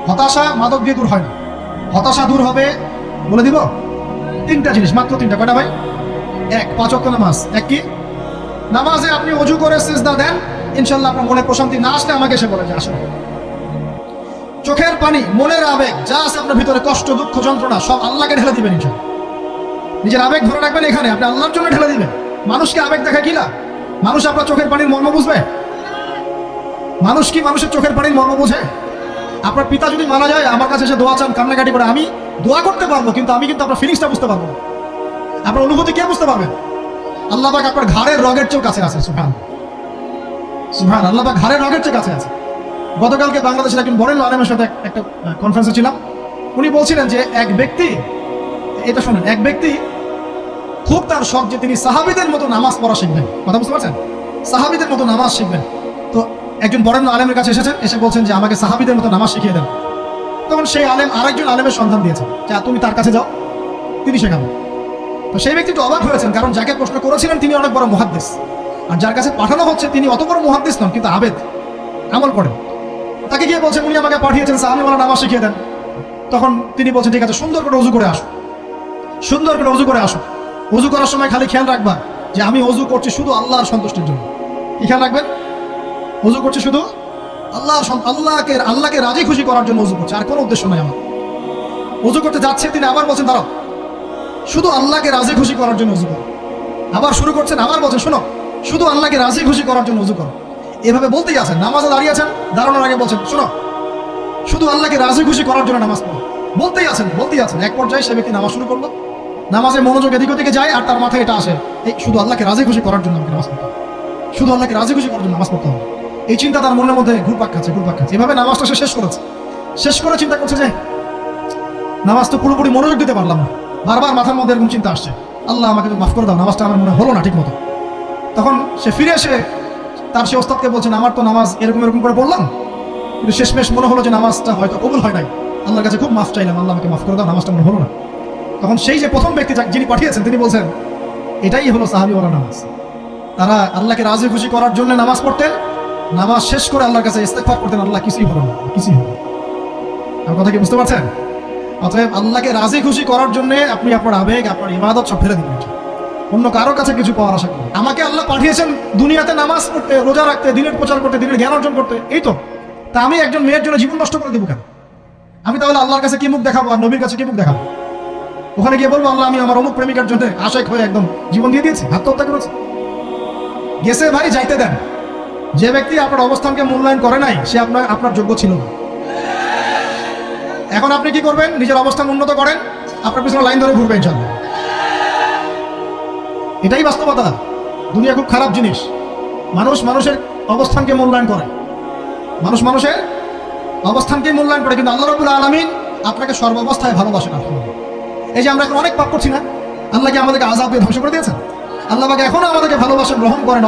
হতাশা মাদক দিয়ে দূর হয় না। হতাশা দূর হবে, বলে দিব, তিনটা জিনিস, মাত্র তিনটা। কয়টা ভাই? এক, 5 ওয়াক্ত নামাজ। এক কি? নামাজে আপনি অজু করে সিজদা দেন, ইনশাল্লাহ আপনার মনে প্রশান্তি না আসলে আমাকে এসে বলে যে আসলে চোখের পানি, মনের আবেগ যা আছে আপনার ভিতরে, কষ্ট, দুঃখ, যন্ত্রণা, সব আল্লাহকে ঢেলে দিবেন। ইনশাল্লাহ নিজের আবেগ ধরে রাখবেন এখানে, আপনি আল্লাহর জন্য ঢেলে দিবেন। মানুষকে আবেগ দেখা কি না? মানুষ আপনার চোখের পানির মর্ম বুঝবে? মানুষ কি মানুষের চোখের পানির মর্ম বোঝে? আপনার পিতা যদি মারা যায়, আমার কাছে এসে দোয়া চান, কান্নাকাটি করে, আমি দোয়া করতে পারবো, কিন্তু আমি কিন্তু আপনার ফিলিংসটা বুঝতে পারবো না। আপনার অনুভূতি কে বুঝতে পারবেন? আল্লাহ পাক আপনার ঘাড়ের রগের চেয়েও কাছে আছে। সুবহান সুবহান, আল্লাহ পাক ঘাড়ের রগের চেয়ে কাছে আছে। গতকালকে বাংলাদেশের একজন বরেণ্য আলেমের সাথে একটা কনফারেন্সে ছিলাম। উনি বলছিলেন যে এক ব্যক্তি, এটা শোনেন, এক ব্যক্তি খুব তার শখ যে তিনি সাহাবীদের মতো নামাজ পড়া শিখবেন। কথা বুঝতে পারছেন? সাহাবীদের মতো নামাজ শিখবেন। তো একজন বরেণ্য আলেমের কাছে এসেছেন, এসে বলছেন যে আমাকে সাহাবীদের মতো নামাজ শিখিয়ে দেন। তখন সেই আলেম আরেকজন আলেমের সন্ধান দিয়েছেন, যা তুমি তার কাছে যাও, তিনি শেখাবেন। তো সেই ব্যক্তি তো অবাক হয়েছেন, কারণ যাকে প্রশ্ন করেছিলেন তিনি অনেক বড় মুহাদ্দিস, আর যার কাছে পাঠানো হচ্ছে তিনি অত বড় মুহাদ্দিস নন, কিন্তু আবেদ, আমল করেন। তাকে গিয়ে বলছেন উনি আমাকে পাঠিয়েছেন সাহাবীওয়ালা নামাজ শিখিয়ে দেন। তখন তিনি বলছেন ঠিক আছে, সুন্দর করে ওযু করে আসো, সুন্দর করে ওযু করে আসো। ওযু করার সময় খালি খেয়াল রাখবা যে আমি ওযু করছি শুধু আল্লাহর সন্তুষ্টির জন্য। কি খেয়াল রাখবেন? ওযু করছি শুধু আল্লাহকে রাজি খুশি করার জন্য ওযু করছে, আর কোনো উদ্দেশ্য নাই আমার। ওযু করতে যাচ্ছে, তিনি আবার বলছেন দাঁড়াও, শুধু আল্লাহকে রাজি খুশি করার জন্য ওযু করো। আবার শুরু করছেন, আবার বলছেন শোনো, শুধু আল্লাহকে রাজি খুশি করার জন্য ওযু করো। এভাবে বলতেই আছেন, নামাজে দাঁড়িয়ে আছেন, দাঁড়ানোর আগে বলছেন শোনো, শুধু আল্লাহকে রাজি খুশি করার জন্য নামাজ পড়ো। বলতেই আছেন। এক পর্যায়ে সে ব্যক্তি নামাজ শুরু করলো, নামাজে মনোযোগ এদিক ওদিকে যায়, আর তার মাথায় এটা আসে, এই শুধু আল্লাহকে রাজি খুশি করার জন্য আমাকে নামাজ পড়তে হবে, শুধু আল্লাহকে রাজি খুশি করার জন্য নামাজ পড়তে হবে। এই চিন্তা তার মনের মধ্যে ঘুরপাক খাচ্ছে। এভাবে নামাজটা সে শেষ করে চিন্তা করছে যে নামাজ তো পুরোপুরি মনোযোগ দিতে পারলাম না, বারবার মাথার মধ্যে এরকম চিন্তা আসছে, আল্লাহ আমাকে মাফ করে দাও, নামাজটা আমার মনে হলো না ঠিক মতো। তখন সে ফিরে এসে তার সে ওস্তাদকে বলছেন আমার তো নামাজ এরকম করে পড়লাম, কিন্তু শেষমেশ মনে হলো যে নামাজটা হয়তো কবুল হয় নাই, আল্লাহর কাছে খুব মাফ চাইলাম, আল্লাহ আমাকে মাফ করে দাও, নামাজটা মনে হলো না। তখন সেই যে প্রথম ব্যক্তি যিনি পাঠিয়েছেন তিনি বলছেন এটাই হলো সাহাবীওয়ালা নামাজ। তারা আল্লাহকে রাজি খুশি করার জন্য নামাজ পড়তেন, নামাজ শেষ করে আল্লাহর কাছে ইস্তেগফার করতেন, আল্লাহ কিছুই হলো না, কিছুই হলো না। আমার কথা কি বুঝতে পারছেন? অতএব আল্লাহকে রাজি খুশি করার জন্য আপনি আপনার আবেগ, আপনার ইবাদত সব ফেলে দিবেন, অন্য কারোর কাছে কিছু পাওয়ার আশা করুন। আমাকে আল্লাহ পাঠিয়েছেন দুনিয়াতে নামাজ পড়তে, রোজা রাখতে, দিনের প্রচার করতে, দিনের জ্ঞান অর্জন করতে, এই তো। তা আমি একজন মেয়ের জন্য জীবন নষ্ট করে দেবো কেন? আমি তাহলে আল্লাহর কাছে কি মুখ দেখাবো, আর নবীর কাছে কি মুখ দেখাবো? ওখানে গিয়ে বলবো আল্লাহ আমি আমার অমুক প্রেমিকার জন্য আশায় হয়ে একদম জীবন দিয়ে দিয়েছি, আত্মহত্যা করেছি। গেছে ভাই, যাইতে দেন। যে ব্যক্তি আপনার অবস্থানকে মূল্যায়ন করে নাই সে আপনার যোগ্য ছিল না। এখন আপনি কি করবেন? নিজের অবস্থান উন্নত করেন, আপনার পিছনে লাইন ধরে ঘুরবেন ইনশাআল্লাহ। এটাই বাস্তবতা। দুনিয়া খুব খারাপ জিনিস। মানুষের অবস্থানকে মূল্যায়ন করে, মানুষের অবস্থানকে মূল্যায়ন করে, কিন্তু আল্লাহ রাব্বুল আলামিন আপনাকে সর্বাবস্থায় ভালোবাসেন। এই যে আমরা এখন অনেক পাপ করছি না, আল্লাহ কি আমাদেরকে আযাব দিয়ে ধ্বংস করে দিয়েছেন? আল্লাহ পাক এখনো আমাদেরকে ভালোবাসেন, গ্রহণ করেন,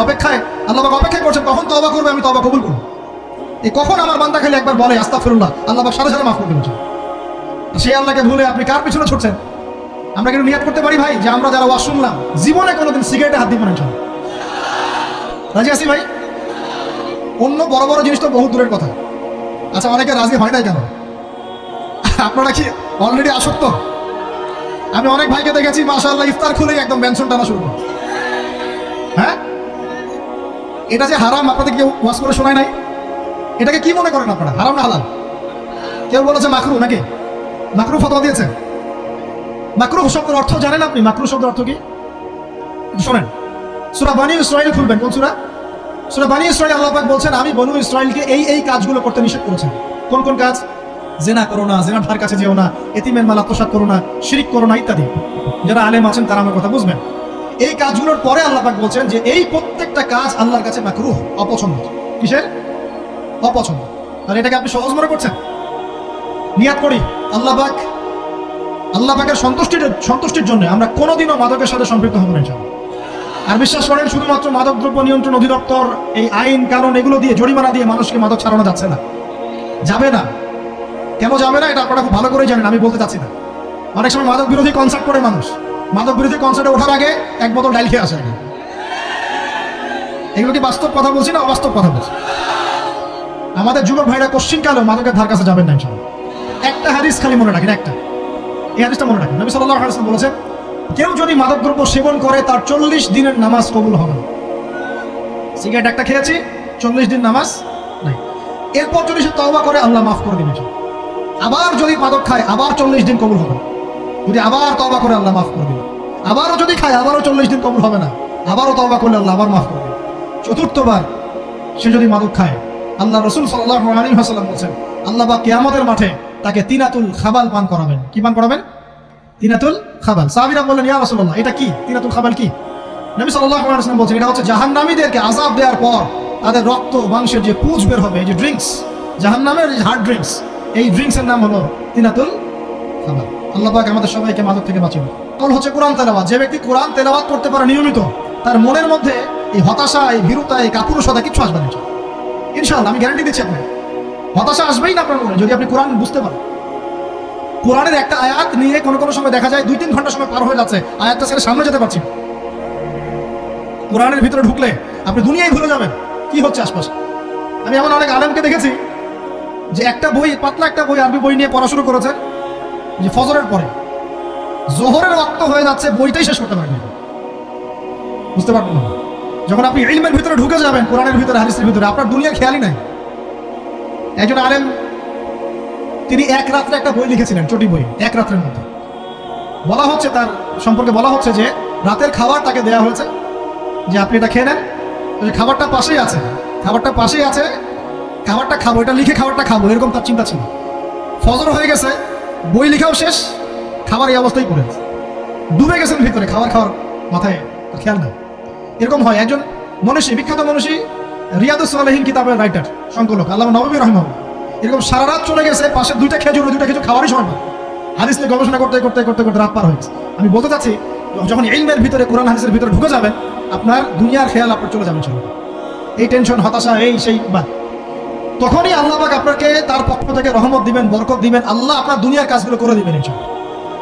আল্লাহ পাক অপেক্ষা করছেন কখন তওবা করবে, আমি তওবা কবুল করব। এই কখন আমার বান্দা খালি একবার বলে আস্তাগফিরুল্লাহ, আল্লাহ পাক সাথে সাথে মাফ করে দেবেন। সেই আল্লাহকে ভুলে আপনি কার পিছনে ছুটছেন? আমরা কিন্তু নিয়ত করতে পারি ভাই যে আমরা যারা ওয়াজ শুনলাম জীবনে কোনোদিন সিগারেটে হাত দিব না ইনশাআল্লাহ। রাজি আছি ভাই? অন্য বড় বড় জিনিস তো বহু দূরের কথা। আচ্ছা, অনেকে রাজি হয় নাই কেন? আপনারা কি অলরেডি আসক্ত? আমি অনেক ভাইকে দেখেছি মাশাআল্লাহ ইফতার খুলেই একদম বেনসন টানা শুরু করে। হ্যাঁ, এটা যে হারাম আপনাদের কেউ ওয়াজ করে শোনায় নাই? এটাকে কি মনে করেন আপনারা, হারাম না হালাল? কেউ বলেছে মাকরু, নাকি মাকরু ফতোয়া দিয়েছে? মাকরু শব্দের অর্থ জানেন আপনি? মাকরু শব্দের অর্থ কি শোনেন। সূরা বনী ইসরাঈল খুলবেন। কোন সূরা? সূরা বনী ইসরাঈল। আল্লাহ পাক বলছেন আমি বনু ইসরাঈলকে এই কাজগুলো করতে নিষেধ করেছেন। কোন কাজ? জেনা করো না, জেনার ধার কাছে যেও না, এতিমের মাল আত্মসাৎ করো না, শিরক করো না ইত্যাদি। যারা আলেম আছেন তারা আমার কথা বুঝবেন। এই কাজগুলোর পরে আল্লাহ পাক বলছেন যে এই প্রত্যেকটা কাজ আল্লাহর কাছে মাকরুহ, অপছন্দ। কিসের? অপছন্দ। আর এটাকে আপনি সহজ মনে করছেন? নিয়াত করি আল্লাহ পাকের সন্তুষ্টির জন্য আমরা কোনোদিনও মাদকের সাথে সম্পৃক্ত হব না ইনশাআল্লাহ। আর বিশ্বাস করেন শুধুমাত্র মাদক দ্রব্য নিয়ন্ত্রণ অধিদপ্তর এই আইন কানুন এগুলো দিয়ে, জরিমানা দিয়ে মানুষকে মাদক ছাড়ানো যাচ্ছে না, যাবে না। কেন যাবে না এটা আপনারা খুব ভালো করেই জানেন, আমি বলতে চাচ্ছি না। অনেক সময় মাদক বিরোধী কনসার্ট করে মানুষ, মাদক বিরোধী কনসার্টে ওঠার আগে এক বোতল ডাইল খেয়ে আসে। এগুলো কি বাস্তব কথা বলছি না অবাস্তব কথা বলছি? আমাদের যুবক ভাইরা কোশ্চিনকালেও মাদকের ধার কাছে যাবেন না ইনশাআল্লাহ। একটা হাদিস খালি মনে রাখেন, একটা, এই হাদিসটা মনে রাখেন। নবী সাল্লাল্লাহু আলাইহি ওয়াসাল্লাম বলেছেন, কেউ যদি মাদকদ্রব্য সেবন করে তার 40 দিনের নামাজ কবুল হবে না। সিগারেট একটা খেয়েছি, 40 দিন নামাজ নাই। এরপর যদি সে তওবা করে আল্লাহ মাফ করে দিবেন। আবার যদি মাদক খায় আবার 40 দিন কবুল হবে না। যদি আবার তওবা করে আল্লাহ মাফ করে দিবেন। আবারও যদি খায় আবারও 40 দিন কবুল হবে না। আবারও তওবা করলে আল্লাহ আবার মাফ করবে। চতুর্থবার সে যদি মাদক খায়, আল্লাহ রাসূল সাল্লাল্লাহু আলাইহি ওয়াসাল্লাম বলেন, আল্লাহ পাক কিয়ামতের মাঠে তাকে তিনাতুল খাবাল পান করাবেন। কি পান করাবেন? তিনাতুল খাবাল। সাহাবীরা বললেন, ইয়া রাসূলুল্লাহ, এটা কি? তিনাতুল খাবাল কি? নবী সাল্লাল্লাহু আলাইহি ওয়াসাল্লাম বলেন, এটা হচ্ছে জাহান্নামীদেরকে আযাব দেওয়ার পর তাদের রক্ত মাংসের যে পুঁজ বের হবে, এই যে ড্রিঙ্কস, জাহান্নামের হার্ড ড্রিঙ্কস, এই ড্রিঙ্কসের নাম হলো তিনাতুল খাবাল। আল্লাহ পাক আমাদের সবাইকে মাদক থেকে বাঁচান। আমল হচ্ছে কোরআন তেলাওয়াত। যে ব্যক্তি কোরআন তেলাওয়াত করতে পারে নিয়মিত, তার মনের মধ্যে এই হতাশা, এই ভীরুতা, এই কাপুরুষতা কিচ্ছু আসবে না ইনশাআল্লাহ। আমি গ্যারান্টি দিচ্ছি আপনাকে, হতাশা আসবেই না আপনার মনে যদি আপনি কোরআন বুঝতে পারেন। কোরআনের একটা আয়াত নিয়ে কোনো সময় দেখা যায় 2-3 ঘন্টা সময় পার হয়ে যাচ্ছে, আয়াতটা ছেড়ে সামনে যেতে পারছি না। কোরআনের ভিতরে ঢুকলে আপনি দুনিয়ায় ভুলে যাবেন কি হচ্ছে আশপাশে। আমি এমন অনেক আলেমকে দেখেছি যে একটা বই, পাতলা একটা বই, আরবি বই নিয়ে পড়া শুরু করেছে, যে ফজরের পরে জোহরের ওয়াক্ত হয়ে যাচ্ছে, বইটাই শেষ করতে পারেন। বুঝতে পারবেন না। যখন আপনি ইলমের ভিতরে ঢুকে যাবেন, কোরআনের ভিতরে, হাদিসের ভিতরে, আপনার দুনিয়ার খেয়ালই নাই। একজন আলেম, তিনি এক রাত্রে একটা বই লিখেছিলেন, চটি বই, এক রাত্রের মধ্যে। বলা হচ্ছে, তার সম্পর্কে বলা হচ্ছে যে রাতের খাবার তাকে দেয়া হয়েছে, যে আপনি এটা খেয়ে নেন, খাবারটা পাশেই আছে, খাবারটা পাশেই আছে, খাবারটা খাবো, এটা লিখে খাবারটা খাবো, এরকম তার চিন্তা ছিল। ফজর হয়ে গেছে, বই লিখাও শেষ, খাবার এই অবস্থায় পড়ে আছে, ডুবে গেছেন ভিতরে, খাবার খাওয়ার মাথায় খেয়াল নাই। এরকম হয়। একজন মনীষী, বিখ্যাত মনীষী, রিয়াদুস সালেহীন কিতাবের রাইটার, সংকলক আল্লামা নববী রাহিমাহুল্লাহ, এরকম সারা রাত চলে গেছে, পাশে দুইটা খেজুর খাওয়ারই সময় না। হাদিস নিয়ে গবেষণা করতে করতে করতে করতে রাত পার হয়েছে। আমি বলতে চাচ্ছি, যখন ইলমের ভিতরে, কোরআন হাদিসের ভিতরে ঢুকে যাবেন, আপনার দুনিয়ার খেয়াল আপনার চলে যাবেন সব। এই টেনশন, হতাশা, এই সেই বা, তখনই আল্লাহ পাক আপনাকে তার পক্ষ থেকে রহমত দিবেন, বরকত দিবেন। আল্লাহ আপনার দুনিয়ার কাজগুলো করে দিবেন ইনশাআল্লাহ।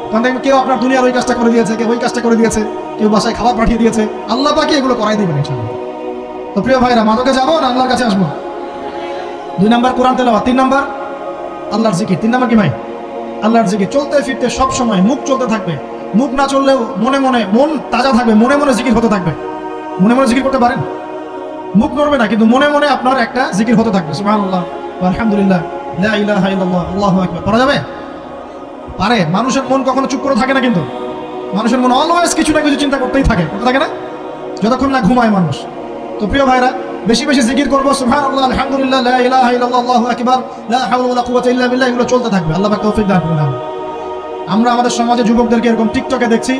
তখন দেখবেন কেউ আপনার দুনিয়ার ওই কাজটা করে দিয়েছে, কেউ ওই কাজটা করে দিয়েছে, কেউ বাসায় খাবার পাঠিয়ে দিয়েছে, আল্লাহ পাকই এগুলো করাই দিবেন ইনশাআল্লাহ। তো প্রিয় ভাইরা, মাদকে যাবো না আল্লাহর কাছে আসবো? 2 নাম্বার কোরআন তেলাওয়াত, 3 নাম্বার আল্লাহর জিকির। 3 নাম্বার কি ভাই? আল্লাহর জিকির। চলতে ফিরতে সব সময় মুখ চলতে থাকবে, মুখ না চললেও মনে মনে মন তাজা থাকবে, মনে মনে জিকির হতে থাকবে। মনে মনে জিকির করতে পারেন? মুখ নড়বে না, কিন্তু মনে মনে আপনার একটা জিকির হতে থাকবে, সুবহানাল্লাহ, আলহামদুলিল্লাহ, লা ইলাহা ইল্লাল্লাহ, আল্লাহু আকবার। করা যাবে? পারে। মানুষের মন কখনো চুপ করে থাকে না, কিন্তু মানুষের মন অলওয়েজ কিছু না কিছু চিন্তা করতেই থাকে, করতে থাকে না, যতক্ষণ না ঘুমায় মানুষ। তো প্রিয় ভাইরা, বেশি বেশি জিকির করবো, সুবহানাল্লাহ, আলহামদুলিল্লাহ, লা ইলাহা ইল্লাল্লাহ, আল্লাহু আকবার, লা হাওলা ওয়ালা কুওয়াতা ইল্লা বিল্লাহ, এগুলো চলতে থাকবে। আল্লাহ পাক তৌফিক দান করুন। আমরা আমাদের সমাজে যুবকদেরকে এরকম টিকটকে দেখছি,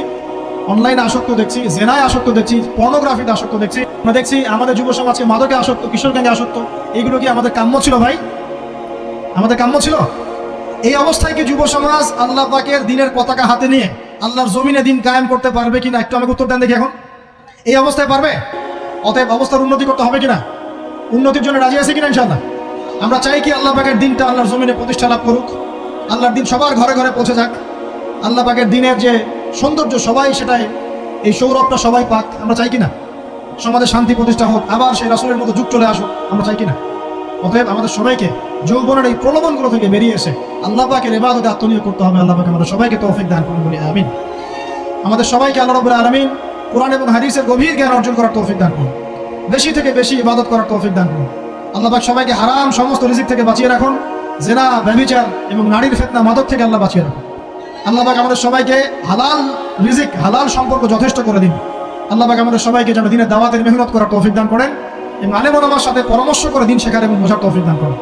অনলাইনে আসক্ত দেখছি, জেনায় আসক্ত দেখছি, পর্নোগ্রাফিতে আসক্ত দেখছি। আমরা দেখছি আমাদের যুব সমাজকে মাদকে আসক্ত, কিশোর গ্যাংয়ে আসক্ত। এইগুলো কি আমাদের কাম্য ছিল ভাই? আমাদের কাম্য ছিল? এই অবস্থায় কি যুব সমাজ আল্লাহ পাকের দিনের পতাকা হাতে নিয়ে আল্লাহর জমিনে দিন কায়েম করতে পারবে কিনা? একটু আমাকে উত্তর দেন দেখি। এখন এই অবস্থায় পারবে? অতএব অবস্থার উন্নতি করতে হবে কিনা? উন্নতির জন্য রাজি আছে কিনা ইনশাআল্লাহ? আমরা চাই কি আল্লাহ পাকের দিনটা আল্লাহর জমিনে প্রতিষ্ঠা লাভ করুক, আল্লাহর দিন সবার ঘরে ঘরে পৌঁছে যাক, আল্লাহ পাকের দিনের যে সৌন্দর্য সবাই সেটাই, এই সৌরভটা সবাই পাক। আমরা চাই কিনা? সমাজে শান্তি প্রতিষ্ঠা হোক, আবার সেই রাসূলের মতো যুগ চলে আসুক, আমরা চাই কিনা? অতএব আমাদের সবাইকে যৌবনের এই প্রলোভনগুলো থেকে বেরিয়ে এসে আল্লাহ পাকের ইবাদতে আত্মনিয়োগ করতে হবে। আল্লাহ পাক আমাদের সবাইকে তৌফিক দান করুন, বলি আমিন। আমাদের সবাইকে আল্লাহ রাব্বুল আলামিন কোরআন এবং হাদিসের গভীর জ্ঞান অর্জন করার তৌফিক দান করুন, বেশি থেকে বেশি ইবাদত করার তৌফিক দান করুন। আল্লাহ পাক সবাইকে হারাম সমস্ত রিজিক থেকে বাঁচিয়ে রাখুন, জিনা, ব্যভিচার এবং নারীর ফিতনা, মাদক থেকে আল্লাহ বাঁচিয়ে রাখুন। আল্লাহ পাক আমাদের সবাইকে হালাল রিজিক, হালাল সম্পর্ক যথেষ্ট করে দিন। আল্লাহ পাক আমাদের সবাইকে যেন দিনের দাওয়াতের মেহনত করার তৌফিক দান করেন এবং আলেম ওলামার সাথে পরামর্শ করে দিন শেখার এবং বোঝার তৌফিক দান করেন।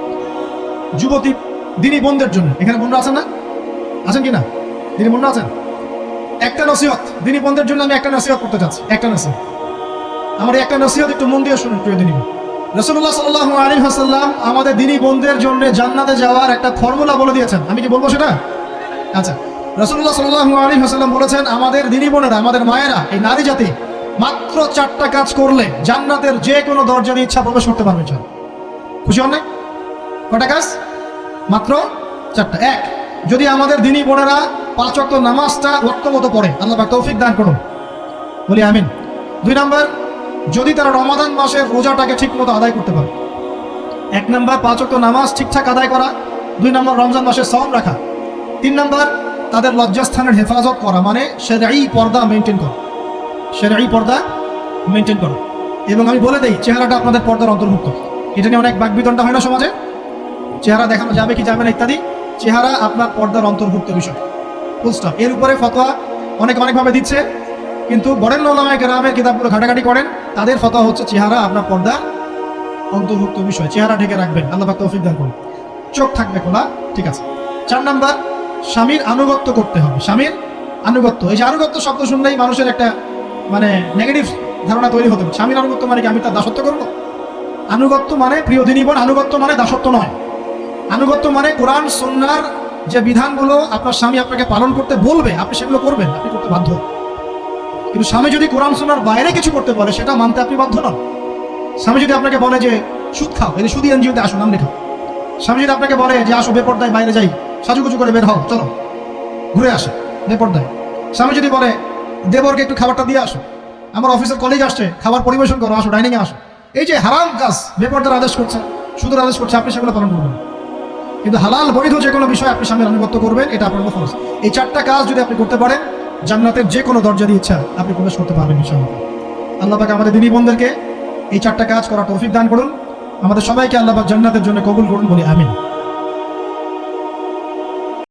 যুবতী দিনী বোনদের জন্য, এখানে বোনরা আছেন না? আছেন কি না? দিনী বোনরা আছেন? একটা নসিহত দিনী বোনদের জন্য আমি একটা নসিহত করতে চাচ্ছি, একটা নসিহত। আমার একটা নসিহত একটু মন দিয়ে শুনুন প্রিয় দিনী। রাসূলুল্লাহ সাল্লাল্লাহু আলাইহি ওয়াসাল্লাম আমাদের দিনী বোনদের জন্য জান্নাতে যাওয়ার একটা ফর্মুলা বলে দিয়েছেন। আমি কি বলবো সেটা? আচ্ছা, রাসূলুল্লাহ সাল্লাল্লাহু আলাইহি ওয়াসাল্লাম বলেছেন, আমাদের দিনী বোনেরা, আমাদের মায়েরা, এই নারী জাতি মাত্র 4টা কাজ করলে জান্নাতের যে কোনো দরজা দিয়ে ইচ্ছা প্রবেশ করতে পারবে। খুশি হন না? কটা কাজ? মাত্র 4টা। 1, যদি আমাদের দিনী বোনেরা 5 ওয়াক্ত নামাজটা ওয়াক্তমতো পড়ে, আল্লাহ পাক তৌফিক দান করুন, বলি আমিন। 2 নাম্বার, যদি তারা রমাদান মাসের রোজাটাকে ঠিকমতো আদায় করতে পারে। 1 নাম্বার 5 ওয়াক্ত নামাজ ঠিকঠাক আদায় করা, 2 নাম্বার রমজান মাসের সাওম রাখা, 3 নাম্বার, তাদের লজ্জাস্থানের হেফাজত করা, মানে শরঈ পর্দা মেনটেন করা, শরঈ পর্দা মেনটেন করা। এবং আমি বলে দেই, চেহারাটা আপনাদের পর্দার অন্তর্ভুক্ত। এটা নিয়ে অনেক বাকবিতণ্ডা হয় না সমাজে, চেহারা দেখানো যাবে কি যাবে না ইত্যাদি। চেহারা আপনার পর্দার অন্তর্ভুক্ত বিষয়, ফুল স্টপ। এর উপরে ফতোয়া অনেকভাবে দিচ্ছে, কিন্তু বরেণ্য ওলামায়ে কেরামের কিতাবগুলো ঘাটাঘাটি করেন, তাদের ফতোয়া হচ্ছে চেহারা আপনার পর্দার অন্তর্ভুক্ত বিষয়, চেহারা ঢেকে রাখবেন, আল্লাহ পাক তৌফিক দান করুন। চোখ থাকবে খোলা, ঠিক আছে। 4 নাম্বার, স্বামীর আনুগত্য করতে হবে। স্বামীর আনুগত্য, এই যে আনুগত্য শব্দ শুনলেই মানুষের একটা মানে নেগেটিভ ধারণা তৈরি হতে পারে। স্বামীর আনুগত্য মানে কি আমি তার দাসত্ব করবো? আনুগত্য মানে, প্রিয় দিনী বোন, আনুগত্য মানে দাসত্ব নয়। আনুগত্য মানে কোরআন সুন্নাহর যে বিধানগুলো আপনার স্বামী আপনাকে পালন করতে বলবে, আপনি সেগুলো করবেন, আপনি করতে বাধ্য। কিন্তু স্বামী যদি কোরআন সুন্নাহর বাইরে কিছু করতে বলে, সেটা মানতে আপনি বাধ্য নন। স্বামী যদি আপনাকে বলে যে সুদ খাও, এই সুদি এনজিওতে আসো, নাম লেখাও। স্বামী যদি আপনাকে বলে যে আসো বেপর্দায় বাইরে যাই, সাজুগুজু করে বের হও, চলো ঘুরে আসো বেপর্দায়। স্বামী যদি বলে দেবরকে একটু খাবারটা দিয়ে আসো, আমার অফিসের কলিগ আসছে, খাবার পরিবেশন করো, আসো ডাইনিংয়ে আসো, এই যে হারাম কাজ, বেপর্দার আদেশ করছে, সুদের আদেশ করছে, আপনি সেগুলো পালন করবেন। কিন্তু হালাল বৈধ যে কোনো বিষয় আপনি স্বামীর আনুগত্য করবেন, এটা আপনার ফরজ। এই 4টা কাজ যদি আপনি করতে পারেন, জান্নাতের যে কোনো দরজা দিয়ে ইচ্ছা আপনি প্রবেশ করতে পারবেন ইনশাআল্লাহ। আল্লাহ পাক আমাদের দিনী বোনদেরকে এই 4টা কাজ করার তৌফিক দান করুন। আমাদের সবাইকে আল্লাহ পাক জান্নাতের জন্য কবুল করুন, বলি আমিন।